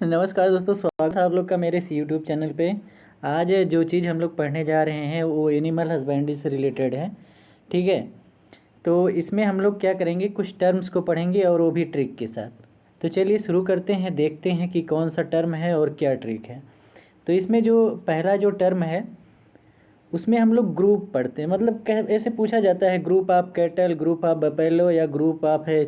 नमस्कार दोस्तों, स्वागत है आप लोग का मेरे इस यूट्यूब चैनल पे। आज जो चीज़ हम लोग पढ़ने जा रहे हैं वो एनिमल हस्बेंड्री से रिलेटेड है। ठीक है, तो इसमें हम लोग क्या करेंगे, कुछ टर्म्स को पढ़ेंगे और वो भी ट्रिक के साथ। तो चलिए शुरू करते हैं, देखते हैं कि कौन सा टर्म है और क्या ट्रिक है। तो इसमें जो पहला जो टर्म है उसमें हम लोग ग्रुप पढ़ते हैं। मतलब ऐसे पूछा जाता है, group of cattle, group of buffalo, या ग्रुप ऑफ है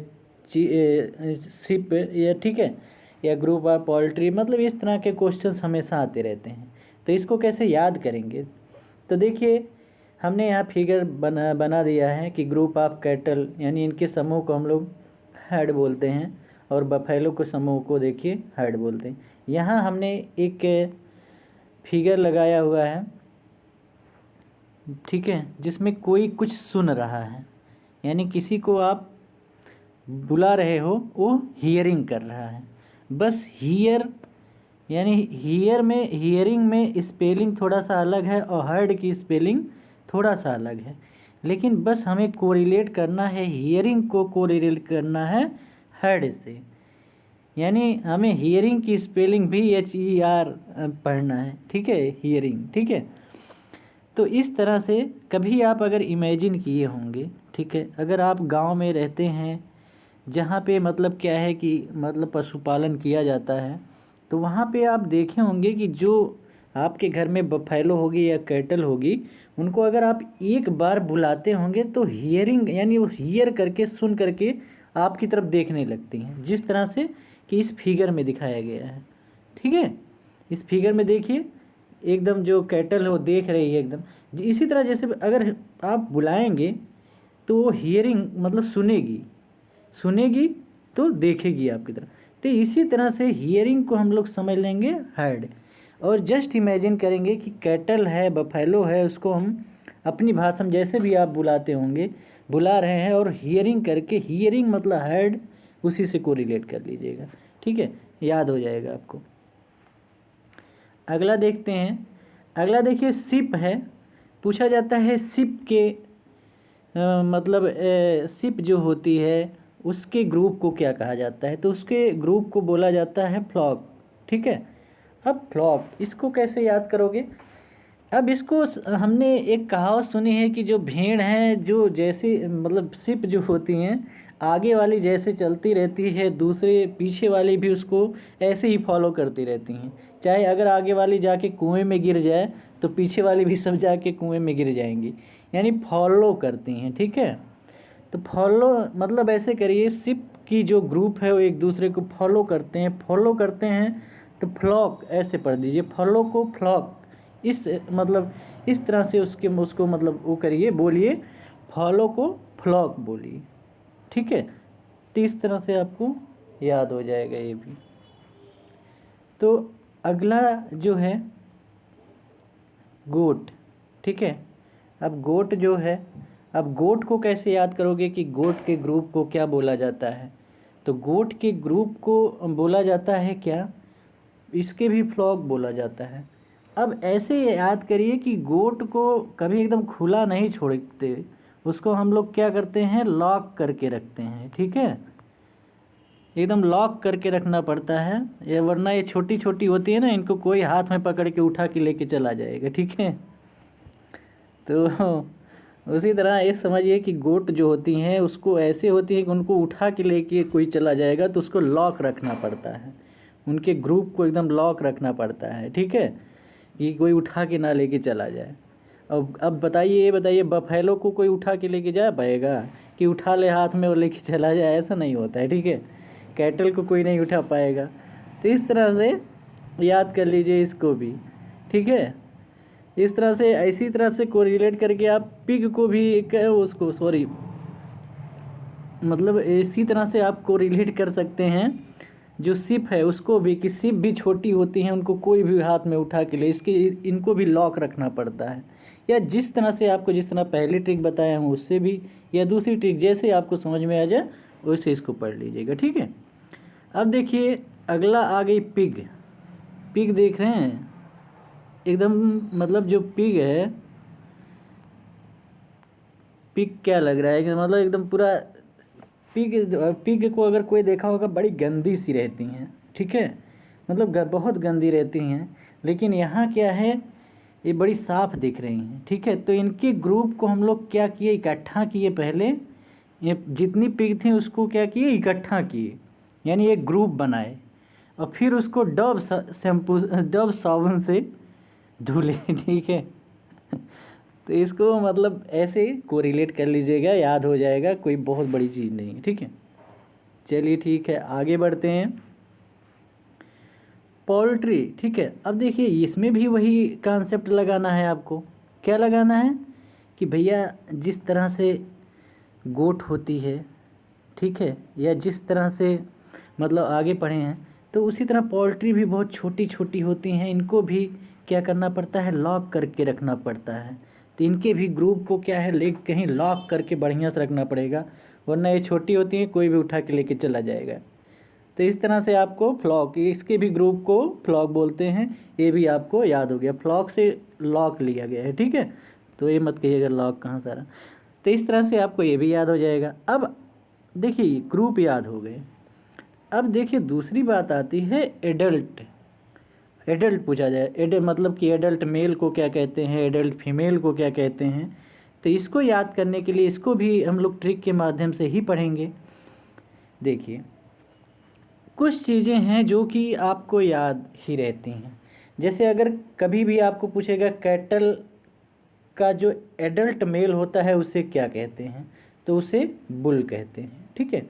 शिप, या ठीक है, या ग्रुप ऑफ पोल्ट्री। मतलब इस तरह के क्वेश्चंस हमेशा आते रहते हैं। तो इसको कैसे याद करेंगे, तो देखिए हमने यहाँ फिगर बना दिया है कि ग्रुप ऑफ कैटल यानी इनके समूह को हम लोग हेड बोलते हैं, और बफेलो के समूह को देखिए हेड बोलते हैं। यहाँ हमने एक फिगर लगाया हुआ है, ठीक है, जिसमें कोई कुछ सुन रहा है, यानी किसी को आप बुला रहे हो, वो हियरिंग कर रहा है। बस हियर यानी हियरिंग में स्पेलिंग थोड़ा सा अलग है और हर्ड की स्पेलिंग थोड़ा सा अलग है, लेकिन बस हमें कोरिलेट करना है, हियरिंग को कोरिलेट करना है हर्ड से। यानी हमें हियरिंग की स्पेलिंग भी HER पढ़ना है, ठीक है, हियरिंग, ठीक है। तो इस तरह से कभी आप अगर इमेजिन किए होंगे, ठीक है, अगर आप गांव में रहते हैं जहाँ पे मतलब क्या है कि मतलब पशुपालन किया जाता है, तो वहाँ पे आप देखे होंगे कि जो आपके घर में बफेलो होगी या कैटल होगी, उनको अगर आप एक बार बुलाते होंगे तो हियरिंग यानी वो हियर करके, सुन करके आपकी तरफ देखने लगती हैं, जिस तरह से कि इस फिगर में दिखाया गया है। ठीक है, इस फिगर में देखिए एकदम जो कैटल है वो देख रही है एकदम। इसी तरह जैसे अगर आप बुलाएंगे तो वो हियरिंग मतलब सुनेगी तो देखेगी आपकी तरफ। तो इसी तरह से हियरिंग को हम लोग समझ लेंगे हर्ड, और जस्ट इमेजिन करेंगे कि कैटल है, बफेलो है, उसको हम अपनी भाषा में जैसे भी आप बुलाते होंगे बुला रहे हैं, और हियरिंग करके, हियरिंग मतलब हर्ड, उसी से कोरिलेट कर लीजिएगा। ठीक है, याद हो जाएगा आपको। अगला देखते हैं। अगला देखिए शिप है। पूछा जाता है शिप के मतलब शिप जो होती है उसके ग्रुप को क्या कहा जाता है, तो उसके ग्रुप को बोला जाता है फ्लॉक। ठीक है, अब फ्लॉक इसको कैसे याद करोगे। अब इसको हमने एक कहावत सुनी है कि जो भेड़ हैं, जो जैसे मतलब शिप जो होती हैं, आगे वाली जैसे चलती रहती है, दूसरे पीछे वाली भी उसको ऐसे ही फॉलो करती रहती हैं। चाहे अगर आगे वाली जाके कुएं में गिर जाए तो पीछे वाली भी सब जाके कुएं में गिर जाएंगी, यानी फॉलो करती हैं। ठीक है, तो फॉलो मतलब ऐसे करिए, शिप की जो ग्रुप है वो एक दूसरे को फॉलो करते हैं, तो फ्लॉक ऐसे पढ़ दीजिए, फॉलो को फ्लॉक। इस मतलब इस तरह से उसको मतलब वो करिए, बोलिए, फॉलो को फ्लॉक बोलिए। ठीक है, तो इस तरह से आपको याद हो जाएगा ये भी। तो अगला जो है गोट। ठीक है, अब गोट जो है, अब गोट को कैसे याद करोगे कि गोट के ग्रुप को क्या बोला जाता है, तो गोट के ग्रुप को बोला जाता है क्या, इसके भी फ्लॉक बोला जाता है। अब ऐसे याद करिए कि गोट को कभी एकदम खुला नहीं छोड़ते, उसको हम लोग क्या करते हैं, लॉक करके रखते हैं। ठीक है, एकदम लॉक करके रखना पड़ता है, ये वरना ये छोटी छोटी होती है ना, इनको कोई हाथ में पकड़ के उठा के लेके चला जाएगा। ठीक है, तो उसी तरह ये समझिए कि गोट जो होती हैं उसको ऐसे होती है कि उनको उठा के लेके कोई चला जाएगा, तो उसको लॉक रखना पड़ता है, उनके ग्रुप को एकदम लॉक रखना पड़ता है। ठीक है, कि कोई उठा के ना लेके चला जाए। अब बताइए, ये बताइए, बफेलो को कोई उठा के लेके जा पाएगा कि उठा ले हाथ में और लेके चला जाए, ऐसा नहीं होता है। ठीक है, कैटल को कोई नहीं उठा पाएगा। तो इस तरह से याद कर लीजिए इसको भी। ठीक है, इस तरह से, इसी तरह से कोरिलेट करके आप पिग को भी उसको सॉरी मतलब इसी तरह से आप कोरिलेट कर सकते हैं जो शिप है उसको भी, कि शिप भी छोटी होती हैं, उनको कोई भी हाथ में उठा के ले, इनको भी लॉक रखना पड़ता है। या जिस तरह से आपको, जिस तरह पहली ट्रिक बताया हूँ उससे भी, या दूसरी ट्रिक जैसे आपको समझ में आ जाए वैसे इसको पढ़ लीजिएगा। ठीक है, अब देखिए अगला आ गई पिग। पिग देख रहे हैं एकदम, मतलब जो पिग है, पिग क्या लग रहा है कि मतलब एकदम पूरा पिग को अगर कोई देखा होगा बड़ी गंदी सी रहती हैं। ठीक है, मतलब बहुत गंदी रहती हैं, लेकिन यहाँ क्या है, ये बड़ी साफ़ दिख रही हैं। ठीक है, तो इनके ग्रुप को हम लोग क्या किए, इकट्ठा किए। पहले ये जितनी पिग थी उसको क्या किए, इकट्ठा किए, यानी एक ग्रुप बनाए, और फिर उसको डव साबुन से धुले। ठीक है, तो इसको मतलब ऐसे कोरिलेट कर लीजिएगा, याद हो जाएगा, कोई बहुत बड़ी चीज़ नहीं है। ठीक है, चलिए ठीक है, आगे बढ़ते हैं। पोल्ट्री, ठीक है, अब देखिए इसमें भी वही कॉन्सेप्ट लगाना है आपको। क्या लगाना है कि भैया जिस तरह से गोट होती है, ठीक है, या जिस तरह से मतलब आगे पढ़े हैं, तो उसी तरह पोल्ट्री भी बहुत छोटी छोटी होती हैं। इनको भी क्या करना पड़ता है, लॉक करके रखना पड़ता है। तो इनके भी ग्रुप को क्या है, लेग कहीं लॉक करके बढ़िया से रखना पड़ेगा, वरना ये छोटी होती हैं, कोई भी उठा के लेके चला जाएगा। तो इस तरह से आपको फ्लॉक, इसके भी ग्रुप को फ्लॉक बोलते हैं, ये भी आपको याद हो गया। फ्लॉक से लॉक लिया गया है। ठीक है, तो ये मत कहिएगा लॉक कहाँ सारा। तो इस तरह से आपको ये भी याद हो जाएगा। अब देखिए ग्रुप याद हो गए। अब देखिए दूसरी बात आती है एडल्ट। एडल्ट पूछा जाए, मतलब कि एडल्ट मेल को क्या कहते हैं, एडल्ट फीमेल को क्या कहते हैं। तो इसको याद करने के लिए इसको भी हम लोग ट्रिक के माध्यम से ही पढ़ेंगे। देखिए कुछ चीज़ें हैं जो कि आपको याद ही रहती हैं। जैसे अगर कभी भी आपको पूछेगा कैटल का जो एडल्ट मेल होता है उसे क्या कहते हैं, तो उसे बुल कहते हैं। ठीक है,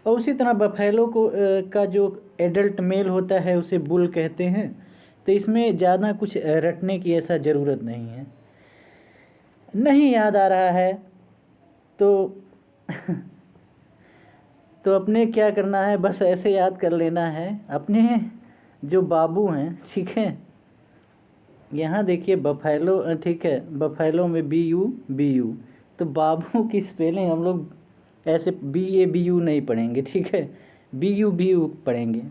और उसी तरह बफेलो को का जो एडल्ट मेल होता है उसे बुल कहते हैं। तो इसमें ज़्यादा कुछ रटने की ऐसा ज़रूरत नहीं है। नहीं याद आ रहा है तो तो अपने क्या करना है, बस ऐसे याद कर लेना है। अपने जो बाबू हैं, ठीक है, यहाँ देखिए बफेलो, ठीक है, बफेलो में BU, तो बाबू की स्पेलिंग हम लोग ऐसे BABU नहीं पढ़ेंगे। ठीक है, BU पढ़ेंगे।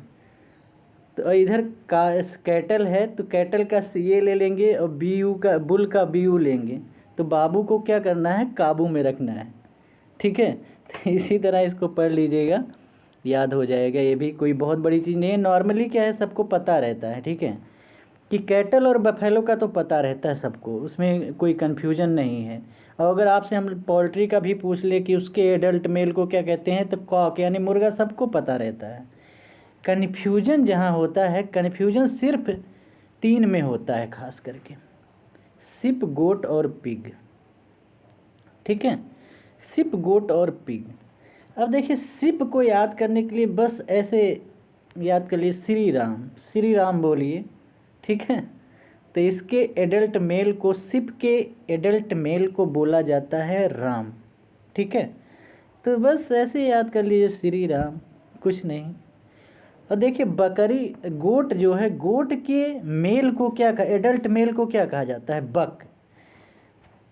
तो इधर का कैटल है तो कैटल का CA ले लेंगे, और BU का, बुल का BU लेंगे। तो बाबू को क्या करना है, काबू में रखना है। ठीक है, तो इसी तरह इसको पढ़ लीजिएगा, याद हो जाएगा। ये भी कोई बहुत बड़ी चीज़ नहीं है, नॉर्मली क्या है सबको पता रहता है। ठीक है, कि कैटल और बफेलो का तो पता रहता है सबको, उसमें कोई कन्फ्यूजन नहीं है। और अगर आपसे हम पोल्ट्री का भी पूछ ले कि उसके एडल्ट मेल को क्या कहते हैं, तो कॉक यानी मुर्गा सबको पता रहता है। कन्फ्यूजन जहाँ होता है, कन्फ्यूजन सिर्फ 3 में होता है, खास करके सिप, गोट और पिग। ठीक है, सिप, गोट और पिग। अब देखिए सिप को याद करने के लिए बस ऐसे याद कर लिए, श्री राम बोलिए। ठीक है, तो इसके एडल्ट मेल को, सिप के एडल्ट मेल को बोला जाता है राम। ठीक है, तो बस ऐसे याद कर लीजिए, श्री राम, कुछ नहीं। और देखिए बकरी, गोट जो है, गोट के मेल को क्या एडल्ट मेल को क्या कहा जाता है, बक।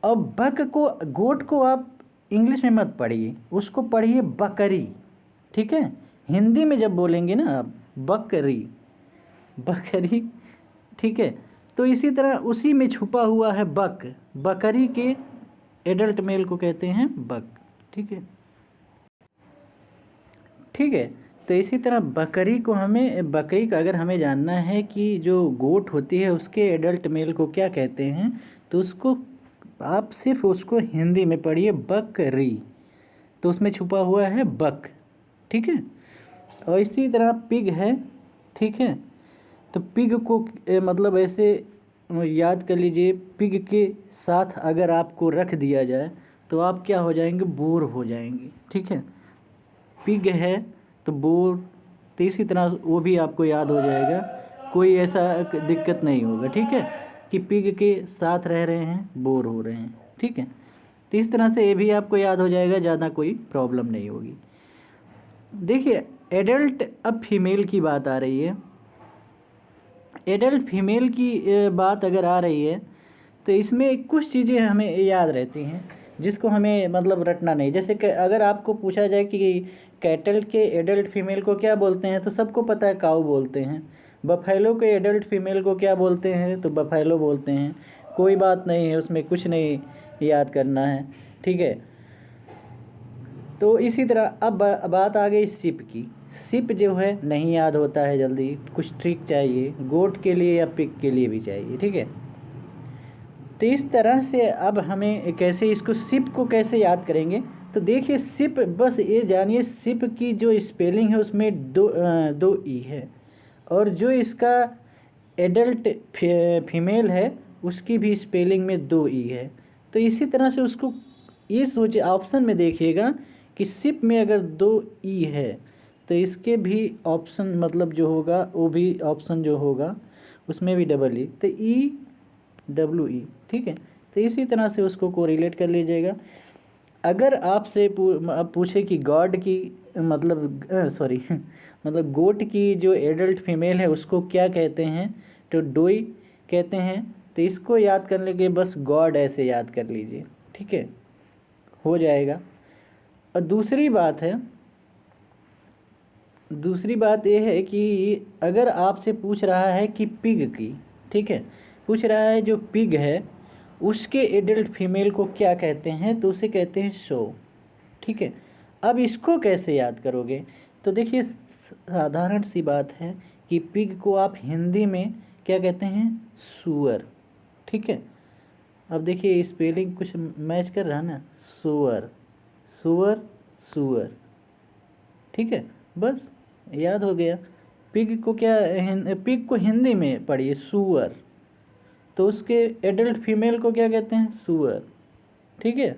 और बक को, गोट को आप इंग्लिश में मत पढ़िए, उसको पढ़िए बकरी। ठीक है, हिंदी में जब बोलेंगे ना आप, बकरी, ठीक है, तो इसी तरह उसी में छुपा हुआ है बक। बकरी के एडल्ट मेल को कहते हैं बक। ठीक है, ठीक है, तो इसी तरह बकरी को हमें, बकरी का अगर हमें जानना है कि जो गोट होती है उसके एडल्ट मेल को क्या कहते हैं, तो उसको आप सिर्फ उसको हिंदी में पढ़िए, बकरी, तो उसमें छुपा हुआ है बक। ठीक है, और इसी तरह पिग है। ठीक है, तो पिग को मतलब ऐसे याद कर लीजिए, पिग के साथ अगर आपको रख दिया जाए तो आप क्या हो जाएंगे, बोर हो जाएंगे। ठीक है, पिग है तो बोर, तो इसी तरह वो भी आपको याद हो जाएगा, कोई ऐसा दिक्कत नहीं होगा। ठीक है, कि पिग के साथ रह रहे हैं, बोर हो रहे हैं। ठीक है, तो इस तरह से ये भी आपको याद हो जाएगा, ज़्यादा कोई प्रॉब्लम नहीं होगी। देखिए एडल्ट, अब फीमेल की बात आ रही है। एडल्ट फीमेल की बात अगर आ रही है तो इसमें कुछ चीज़ें हमें याद रहती हैं जिसको हमें मतलब रटना नहीं। जैसे कि अगर आपको पूछा जाए कि कैटल के एडल्ट फीमेल को क्या बोलते हैं, तो सबको पता है काऊ बोलते हैं। बफेलो के एडल्ट फीमेल को क्या बोलते हैं, तो बफेलो बोलते हैं। कोई बात नहीं है, उसमें कुछ नहीं याद करना है। ठीक है, तो इसी तरह अब बात आ गई सिप की। सिप जो है नहीं याद होता है जल्दी, कुछ ट्रिक चाहिए गोट के लिए या पिग के लिए भी चाहिए, ठीक है। तो इस तरह से अब हमें कैसे इसको सिप को कैसे याद करेंगे, तो देखिए सिप, बस ये जानिए सिप की जो स्पेलिंग है उसमें दो ई है, और जो इसका एडल्ट फीमेल है उसकी भी स्पेलिंग में 2 ई है। तो इसी तरह से उसको ये सोचिए, ऑप्शन में देखिएगा कि सिप में अगर 2 ई है तो इसके भी ऑप्शन मतलब जो होगा वो भी ऑप्शन जो होगा उसमें भी डबल ई, तो ई डब्ल्यू ई, ठीक है। तो इसी तरह से उसको कोरिलेट कर लीजिएगा। अगर आपसे पूछे कि गॉड की मतलब सॉरी मतलब गोट की जो एडल्ट फीमेल है उसको क्या कहते हैं, तो डोई कहते हैं। तो इसको याद करने के बस गॉड ऐसे याद कर लीजिए, ठीक है, हो जाएगा। और दूसरी बात यह है कि अगर आपसे पूछ रहा है कि पिग की, ठीक है, पूछ रहा है जो पिग है उसके एडल्ट फीमेल को क्या कहते हैं, तो उसे कहते हैं शो, ठीक है। अब इसको कैसे याद करोगे, तो देखिए साधारण सी बात है कि पिग को आप हिंदी में क्या कहते हैं, सुअर, ठीक है। अब देखिए स्पेलिंग कुछ मैच कर रहा है ना, सुअर सुअर सुअर, ठीक है, बस याद हो गया। पिग को क्या पिग को हिंदी में पढ़िए सुअर, तो उसके एडल्ट फीमेल को क्या कहते हैं, सुअर, ठीक है।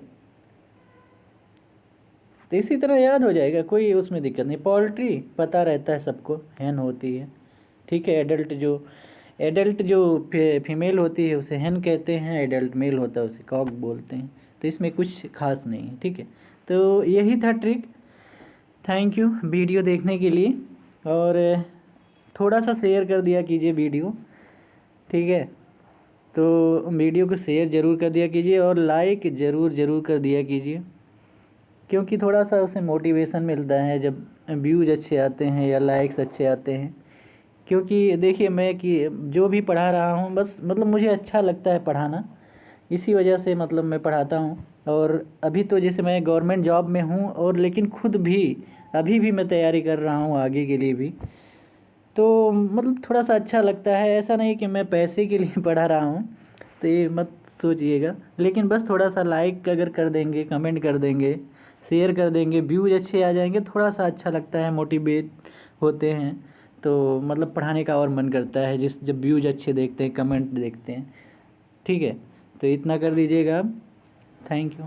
तो इसी तरह याद हो जाएगा, कोई उसमें दिक्कत नहीं। पोल्ट्री पता रहता है सबको, हैन होती है, ठीक है। एडल्ट जो फीमेल होती है उसे हैन कहते हैं, एडल्ट मेल होता है उसे कॉक बोलते हैं। तो इसमें कुछ खास नहीं है, ठीक है। तो यही था ट्रिक। थैंक यू वीडियो देखने के लिए, और थोड़ा सा शेयर कर दिया कीजिए वीडियो, ठीक है। तो वीडियो को शेयर ज़रूर कर दिया कीजिए और लाइक ज़रूर कर दिया कीजिए, क्योंकि थोड़ा सा उसे मोटिवेशन मिलता है जब व्यूज़ अच्छे आते हैं या लाइक्स अच्छे आते हैं। क्योंकि देखिए मैं कि जो भी पढ़ा रहा हूँ बस मतलब मुझे अच्छा लगता है पढ़ाना, इसी वजह से मतलब मैं पढ़ाता हूँ। और अभी तो जैसे मैं गवर्नमेंट जॉब में हूँ, और लेकिन खुद भी अभी भी मैं तैयारी कर रहा हूँ आगे के लिए भी, तो मतलब थोड़ा सा अच्छा लगता है। ऐसा नहीं कि मैं पैसे के लिए पढ़ा रहा हूँ, तो ये मत सोचिएगा, लेकिन बस थोड़ा सा लाइक अगर कर देंगे, कमेंट कर देंगे, शेयर कर देंगे, व्यूज अच्छे आ जाएंगे, थोड़ा सा अच्छा लगता है, मोटिवेट होते हैं, तो मतलब पढ़ाने का और मन करता है जब व्यूज अच्छे देखते हैं, कमेंट देखते हैं, ठीक है। तो इतना कर दीजिएगा आप। Thank you.